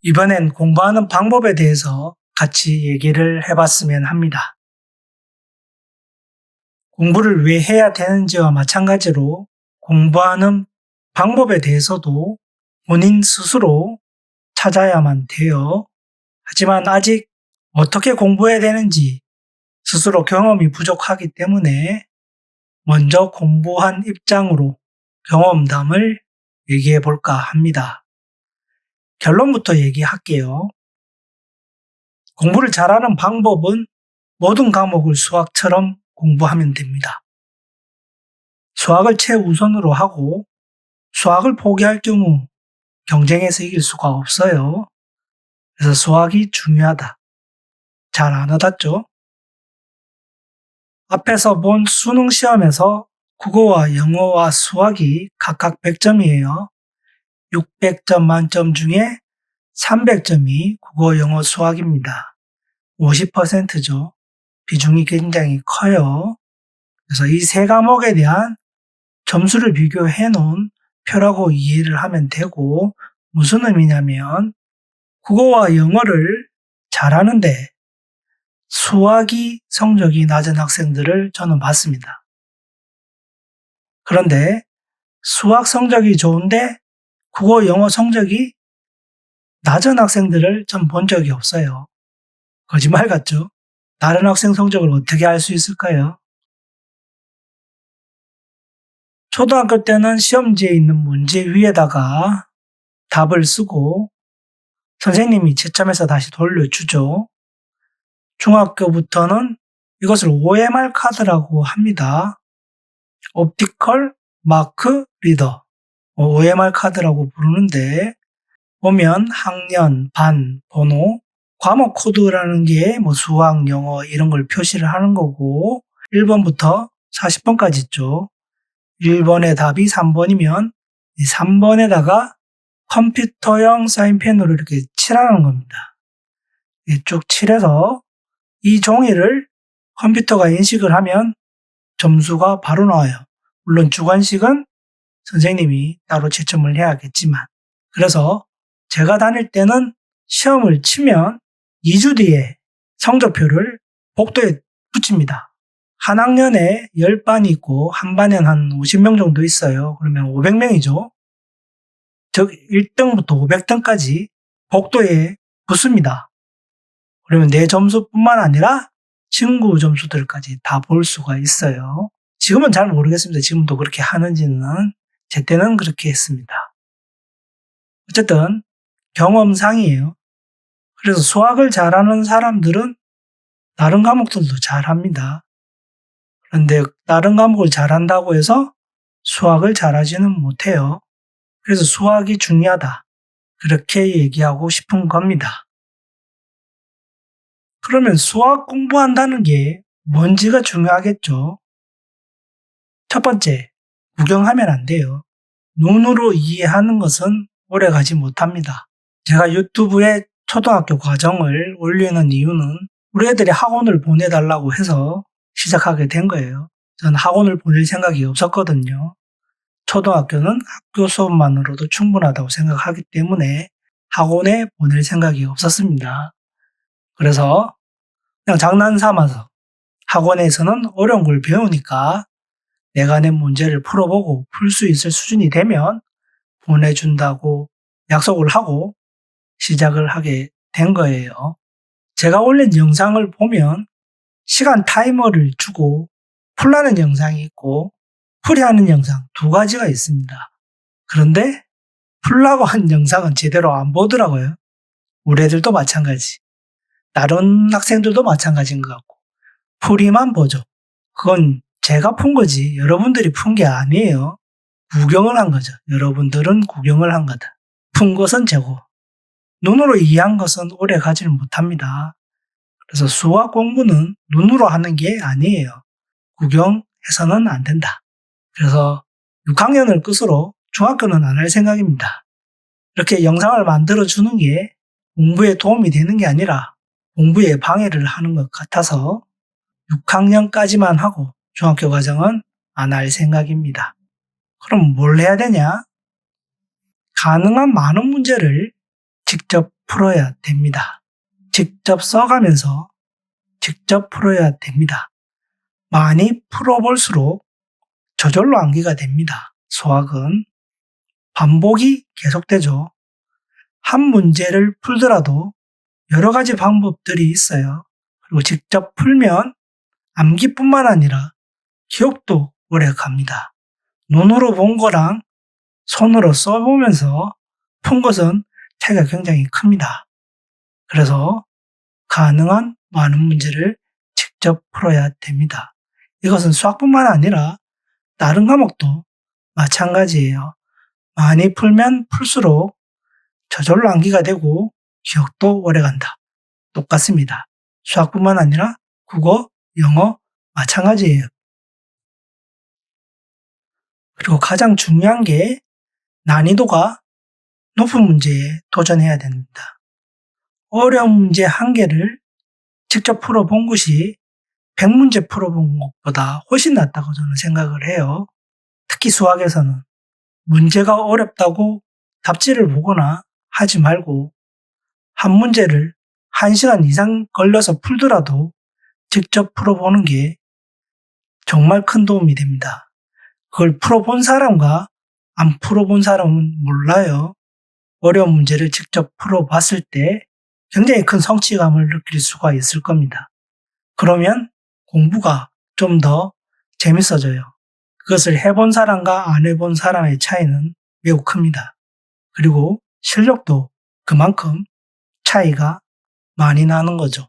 이번엔 공부하는 방법에 대해서 같이 얘기를 해봤으면 합니다. 공부를 왜 해야 되는지와 마찬가지로 공부하는 방법에 대해서도 본인 스스로 찾아야만 돼요. 하지만 아직 어떻게 공부해야 되는지 스스로 경험이 부족하기 때문에 먼저 공부한 입장으로 경험담을 얘기해 볼까 합니다. 결론부터 얘기할게요. 공부를 잘하는 방법은 모든 과목을 수학처럼 공부하면 됩니다. 수학을 최우선으로 하고 수학을 포기할 경우 경쟁에서 이길 수가 없어요. 그래서 수학이 중요하다. 잘 안 와닿죠? 앞에서 본 수능 시험에서 국어와 영어와 수학이 각각 100점이에요. 600점 만점 중에 300점이 국어, 영어, 수학입니다. 50%죠. 비중이 굉장히 커요. 그래서 이 세 과목에 대한 점수를 비교해 놓은 표라고 이해를 하면 되고, 무슨 의미냐면 국어와 영어를 잘하는데 수학이 성적이 낮은 학생들을 저는 봤습니다. 그런데 수학 성적이 좋은데 국어, 영어 성적이 낮은 학생들을 전 본 적이 없어요. 거짓말 같죠? 다른 학생 성적을 어떻게 알 수 있을까요? 초등학교 때는 시험지에 있는 문제 위에다가 답을 쓰고 선생님이 채점해서 다시 돌려주죠. 중학교부터는 이것을 OMR 카드라고 합니다. 옵티컬 마크 리더, OMR 카드라고 부르는데, 보면 학년, 반, 번호, 과목 코드라는 게 수학, 영어 이런 걸 표시를 하는 거고, 1번부터 40번까지 있죠. 1번의 답이 3번이면 3번에다가 컴퓨터용 사인펜으로 이렇게 칠하는 겁니다. 쭉 칠해서 이 종이를 컴퓨터가 인식을 하면 점수가 바로 나와요. 물론 주관식은 선생님이 따로 채점을 해야겠지만, 그래서 제가 다닐 때는 시험을 치면 2주 뒤에 성적표를 복도에 붙입니다. 한 학년에 10반이 있고 한 반엔 한 50명 정도 있어요. 그러면 500명이죠. 즉 1등부터 500등까지 복도에 붙습니다. 그러면 내 점수뿐만 아니라 친구 점수들까지 다 볼 수가 있어요. 지금은 잘 모르겠습니다. 지금도 그렇게 하는지는. 제 때는 그렇게 했습니다. 어쨌든 경험상이에요. 그래서 수학을 잘하는 사람들은 다른 과목들도 잘합니다. 그런데 다른 과목을 잘한다고 해서 수학을 잘하지는 못해요. 그래서 수학이 중요하다. 그렇게 얘기하고 싶은 겁니다. 그러면 수학 공부한다는 게 뭔지가 중요하겠죠. 첫 번째, 구경하면 안 돼요. 눈으로 이해하는 것은 오래 가지 못합니다. 제가 유튜브에 초등학교 과정을 올리는 이유는 우리 애들이 학원을 보내달라고 해서 시작하게 된 거예요. 전 학원을 보낼 생각이 없었거든요. 초등학교는 학교 수업만으로도 충분하다고 생각하기 때문에 학원에 보낼 생각이 없었습니다. 그래서 그냥 장난 삼아서 학원에서는 어려운 걸 배우니까 내가 낸 문제를 풀어보고 풀 수 있을 수준이 되면 보내준다고 약속을 하고 시작을 하게 된 거예요. 제가 올린 영상을 보면 시간 타이머를 주고 풀라는 영상이 있고 풀이하는 영상 두 가지가 있습니다. 그런데 풀라고 한 영상은 제대로 안 보더라고요. 우리 애들도 마찬가지. 다른 학생들도 마찬가지인 것 같고 풀이만 보죠. 그건 제가 푼 거지 여러분들이 푼 게 아니에요. 구경을 한 거죠. 여러분들은 구경을 한 거다. 푼 것은 제고 눈으로 이해한 것은 오래 가지를 못합니다. 그래서 수학 공부는 눈으로 하는 게 아니에요. 구경해서는 안 된다. 그래서 6학년을 끝으로 중학교는 안 할 생각입니다. 이렇게 영상을 만들어 주는 게 공부에 도움이 되는 게 아니라 공부에 방해를 하는 것 같아서 6학년까지만 하고 중학교 과정은 안 할 생각입니다. 그럼 뭘 해야 되냐? 가능한 많은 문제를 직접 풀어야 됩니다. 직접 써가면서 직접 풀어야 됩니다. 많이 풀어볼수록 저절로 암기가 됩니다. 수학은 반복이 계속되죠. 한 문제를 풀더라도 여러 가지 방법들이 있어요. 그리고 직접 풀면 암기뿐만 아니라 기억도 오래 갑니다. 눈으로 본 거랑 손으로 써보면서 푼 것은 차이가 굉장히 큽니다. 그래서 가능한 많은 문제를 직접 풀어야 됩니다. 이것은 수학뿐만 아니라 다른 과목도 마찬가지예요. 많이 풀면 풀수록 저절로 암기가 되고 기억도 오래간다. 똑같습니다. 수학뿐만 아니라 국어, 영어 마찬가지예요. 그리고 가장 중요한 게 난이도가 높은 문제에 도전해야 됩니다. 어려운 문제 한 개를 직접 풀어본 것이 100문제 풀어본 것보다 훨씬 낫다고 저는 생각을 해요. 특히 수학에서는 문제가 어렵다고 답지를 보거나 하지 말고 한 문제를 1시간 이상 걸려서 풀더라도 직접 풀어보는 게 정말 큰 도움이 됩니다. 그걸 풀어본 사람과 안 풀어본 사람은 몰라요. 어려운 문제를 직접 풀어봤을 때 굉장히 큰 성취감을 느낄 수가 있을 겁니다. 그러면 공부가 좀 더 재밌어져요. 그것을 해본 사람과 안 해본 사람의 차이는 매우 큽니다. 그리고 실력도 그만큼 차이가 많이 나는 거죠.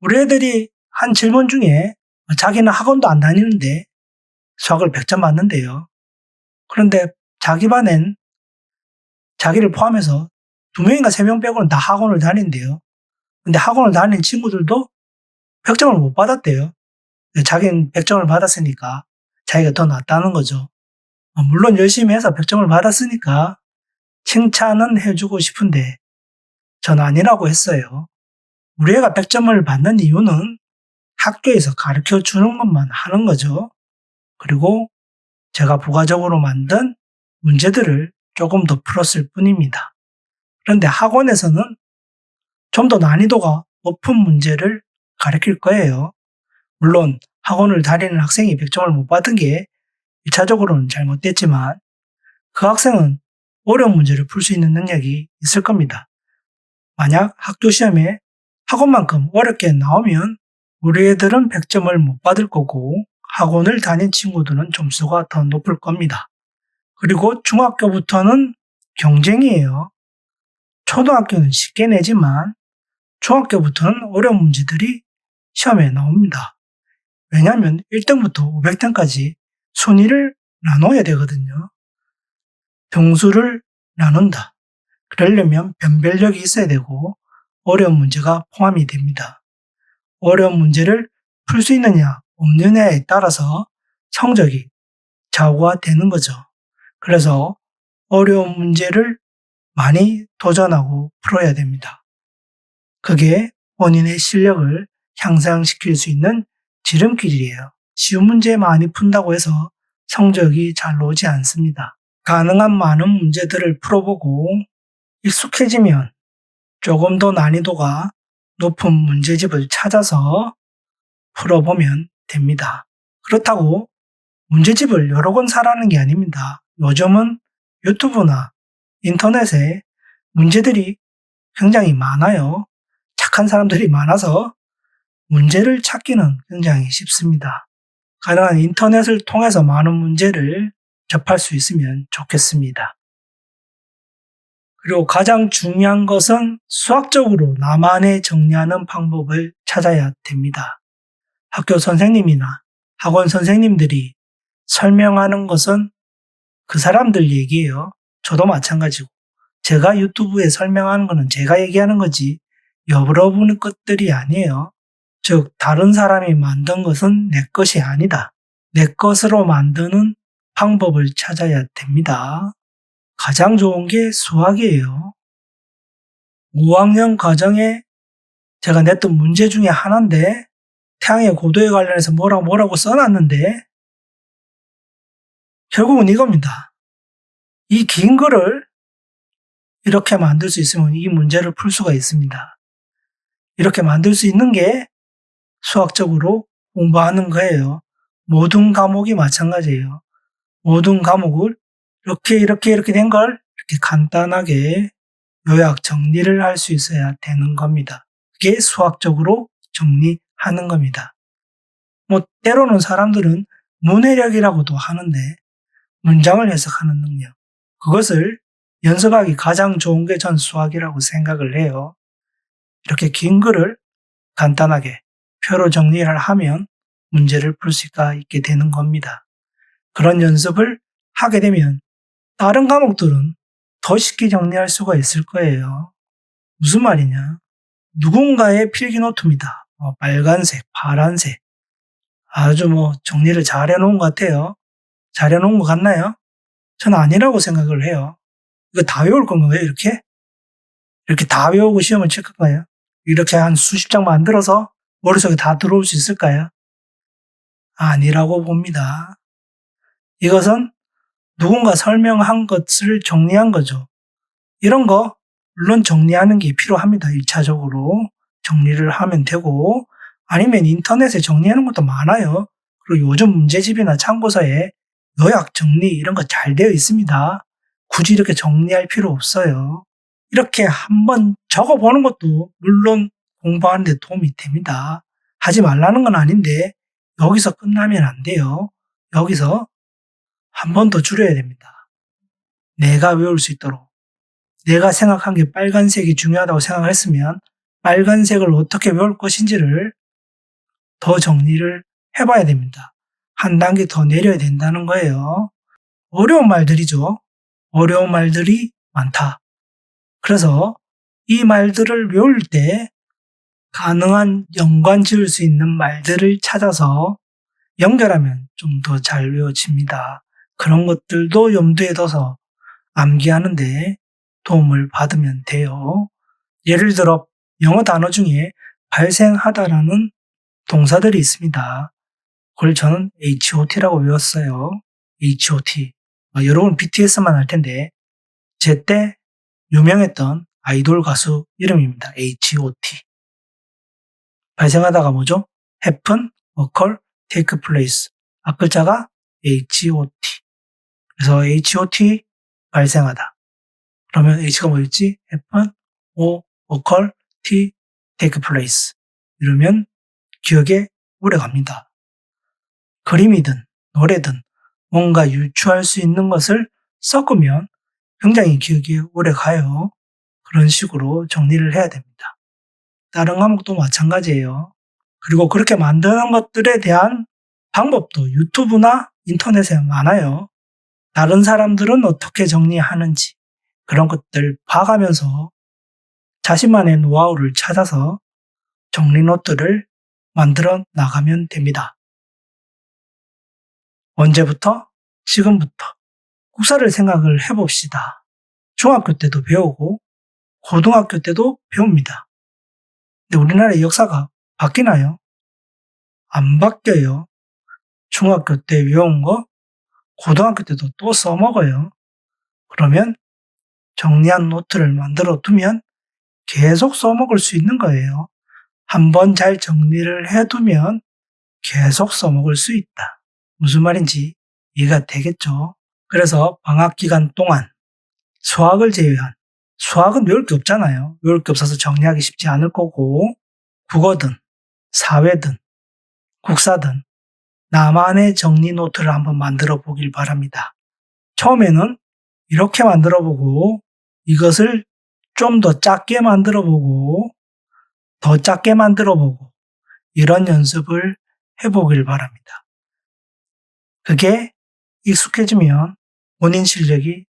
우리 애들이 한 질문 중에 자기는 학원도 안 다니는데 수학을 100점 맞는데요. 그런데 자기 반엔 자기를 포함해서 2명인가 3명 빼고는 다 학원을 다닌대요. 근데 학원을 다니는 친구들도 100점을 못 받았대요. 자기는 100점을 받았으니까 자기가 더 낫다는 거죠. 물론 열심히 해서 100점을 받았으니까 칭찬은 해주고 싶은데 전 아니라고 했어요. 우리 애가 100점을 받는 이유는 학교에서 가르쳐 주는 것만 하는 거죠. 그리고 제가 부가적으로 만든 문제들을 조금 더 풀었을 뿐입니다. 그런데 학원에서는 좀 더 난이도가 높은 문제를 가르칠 거예요. 물론 학원을 다니는 학생이 100점을 못 받은 게 1차적으로는 잘못됐지만 그 학생은 어려운 문제를 풀 수 있는 능력이 있을 겁니다. 만약 학교 시험에 학원만큼 어렵게 나오면 우리 애들은 100점을 못 받을 거고 학원을 다닌 친구들은 점수가 더 높을 겁니다. 그리고 중학교부터는 경쟁이에요. 초등학교는 쉽게 내지만 중학교부터는 어려운 문제들이 시험에 나옵니다. 왜냐하면 1등부터 500등까지 순위를 나눠야 되거든요. 등수를 나눈다. 그러려면 변별력이 있어야 되고 어려운 문제가 포함이 됩니다. 어려운 문제를 풀 수 있느냐 없느냐에 따라서 성적이 좌우화되는 거죠. 그래서 어려운 문제를 많이 도전하고 풀어야 됩니다. 그게 본인의 실력을 향상시킬 수 있는 지름길이에요. 쉬운 문제 많이 푼다고 해서 성적이 잘 나오지 않습니다. 가능한 많은 문제들을 풀어보고 익숙해지면 조금 더 난이도가 높은 문제집을 찾아서 풀어보면 됩니다. 그렇다고 문제집을 여러 권 사라는 게 아닙니다. 요즘은 유튜브나 인터넷에 문제들이 굉장히 많아요. 착한 사람들이 많아서 문제를 찾기는 굉장히 쉽습니다. 가능한 인터넷을 통해서 많은 문제를 접할 수 있으면 좋겠습니다. 그리고 가장 중요한 것은 수학적으로 나만의 정리하는 방법을 찾아야 됩니다. 학교 선생님이나 학원 선생님들이 설명하는 것은 그 사람들 얘기예요. 저도 마찬가지고. 제가 유튜브에 설명하는 거는 제가 얘기하는 거지 여러분의 것들이 아니에요. 즉 다른 사람이 만든 것은 내 것이 아니다. 내 것으로 만드는 방법을 찾아야 됩니다. 가장 좋은 게 수학이에요. 5학년 과정에 제가 냈던 문제 중에 하나인데 태양의 고도에 관련해서 뭐라고 써놨는데 결국은 이겁니다. 이 긴 글을 이렇게 만들 수 있으면 이 문제를 풀 수가 있습니다. 이렇게 만들 수 있는 게 수학적으로 공부하는 거예요. 모든 과목이 마찬가지예요. 모든 과목을 이렇게 된 걸 이렇게 간단하게 요약 정리를 할 수 있어야 되는 겁니다. 그게 수학적으로 정리하는 겁니다. 때로는 사람들은 문해력이라고도 하는데 문장을 해석하는 능력. 그것을 연습하기 가장 좋은 게 전 수학이라고 생각을 해요. 이렇게 긴 글을 간단하게 표로 정리를 하면 문제를 풀 수가 있게 되는 겁니다. 그런 연습을 하게 되면 다른 과목들은 더 쉽게 정리할 수가 있을 거예요. 무슨 말이냐? 누군가의 필기노트입니다. 빨간색, 파란색. 아주 정리를 잘 해놓은 것 같아요. 잘 해놓은 것 같나요? 저는 아니라고 생각을 해요. 이거 다 외울 건가요, 이렇게? 이렇게 다 외우고 시험을 칠 건가요? 이렇게 한 수십 장 만들어서 머릿속에 다 들어올 수 있을까요? 아니라고 봅니다. 이것은 누군가 설명한 것을 정리한 거죠. 이런 거 물론 정리하는 게 필요합니다. 1차적으로 정리를 하면 되고 아니면 인터넷에 정리하는 것도 많아요. 그리고 요즘 문제집이나 참고서에 요약 정리 이런 거 잘 되어 있습니다. 굳이 이렇게 정리할 필요 없어요. 이렇게 한번 적어보는 것도 물론 공부하는 데 도움이 됩니다. 하지 말라는 건 아닌데 여기서 끝나면 안 돼요. 여기서 한 번 더 줄여야 됩니다. 내가 외울 수 있도록. 내가 생각한 게 빨간색이 중요하다고 생각을 했으면 빨간색을 어떻게 외울 것인지를 더 정리를 해봐야 됩니다. 한 단계 더 내려야 된다는 거예요. 어려운 말들이죠. 어려운 말들이 많다. 그래서 이 말들을 외울 때 가능한 연관 지을 수 있는 말들을 찾아서 연결하면 좀 더 잘 외워집니다. 그런 것들도 염두에 둬서 암기하는데 도움을 받으면 돼요. 예를 들어 영어 단어 중에 발생하다라는 동사들이 있습니다. 그걸 저는 HOT라고 외웠어요. HOT. 여러분 BTS만 할 텐데 제때 유명했던 아이돌 가수 이름입니다. HOT. 발생하다가 뭐죠? happen, occur, take place. 앞글자가 HOT. 그래서 HOT 발생하다. 그러면 H가 뭐였지? happen, O, occur, T, take place. 이러면 기억에 오래 갑니다. 그림이든 노래든 뭔가 유추할 수 있는 것을 섞으면 굉장히 기억이 오래 가요. 그런 식으로 정리를 해야 됩니다. 다른 과목도 마찬가지예요. 그리고 그렇게 만드는 것들에 대한 방법도 유튜브나 인터넷에 많아요. 다른 사람들은 어떻게 정리하는지 그런 것들 봐가면서 자신만의 노하우를 찾아서 정리 노트를 만들어 나가면 됩니다. 언제부터? 지금부터. 국사를 생각을 해봅시다. 중학교 때도 배우고 고등학교 때도 배웁니다. 근데 우리나라의 역사가 바뀌나요? 안 바뀌어요. 중학교 때 외운 거 고등학교 때도 또 써먹어요. 그러면 정리한 노트를 만들어 두면 계속 써먹을 수 있는 거예요. 한번 잘 정리를 해두면 계속 써먹을 수 있다. 무슨 말인지 이해가 되겠죠? 그래서 방학 기간 동안 수학을 제외한 수학은 외울 게 없잖아요. 외울 게 없어서 정리하기 쉽지 않을 거고 국어든 사회든 국사든 나만의 정리 노트를 한번 만들어 보길 바랍니다. 처음에는 이렇게 만들어 보고 이것을 좀 더 작게 만들어 보고 더 작게 만들어 보고 이런 연습을 해보길 바랍니다. 그게 익숙해지면 본인 실력이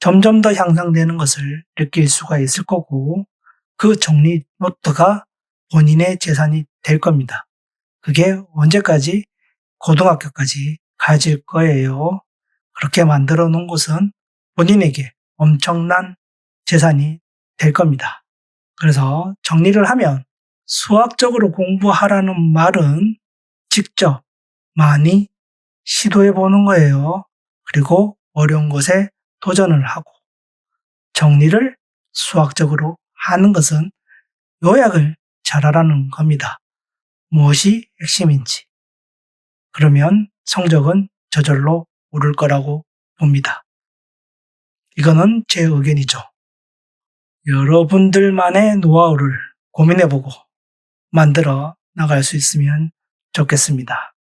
점점 더 향상되는 것을 느낄 수가 있을 거고 그 정리 노트가 본인의 재산이 될 겁니다. 그게 언제까지? 고등학교까지 가질 거예요. 그렇게 만들어 놓은 것은 본인에게 엄청난 재산이 될 겁니다. 그래서 정리를 하면 수학적으로 공부하라는 말은 직접 많이 시도해 보는 거예요. 그리고 어려운 것에 도전을 하고 정리를 수학적으로 하는 것은 요약을 잘하라는 겁니다. 무엇이 핵심인지. 그러면 성적은 저절로 오를 거라고 봅니다. 이거는 제 의견이죠. 여러분들만의 노하우를 고민해보고 만들어 나갈 수 있으면 좋겠습니다.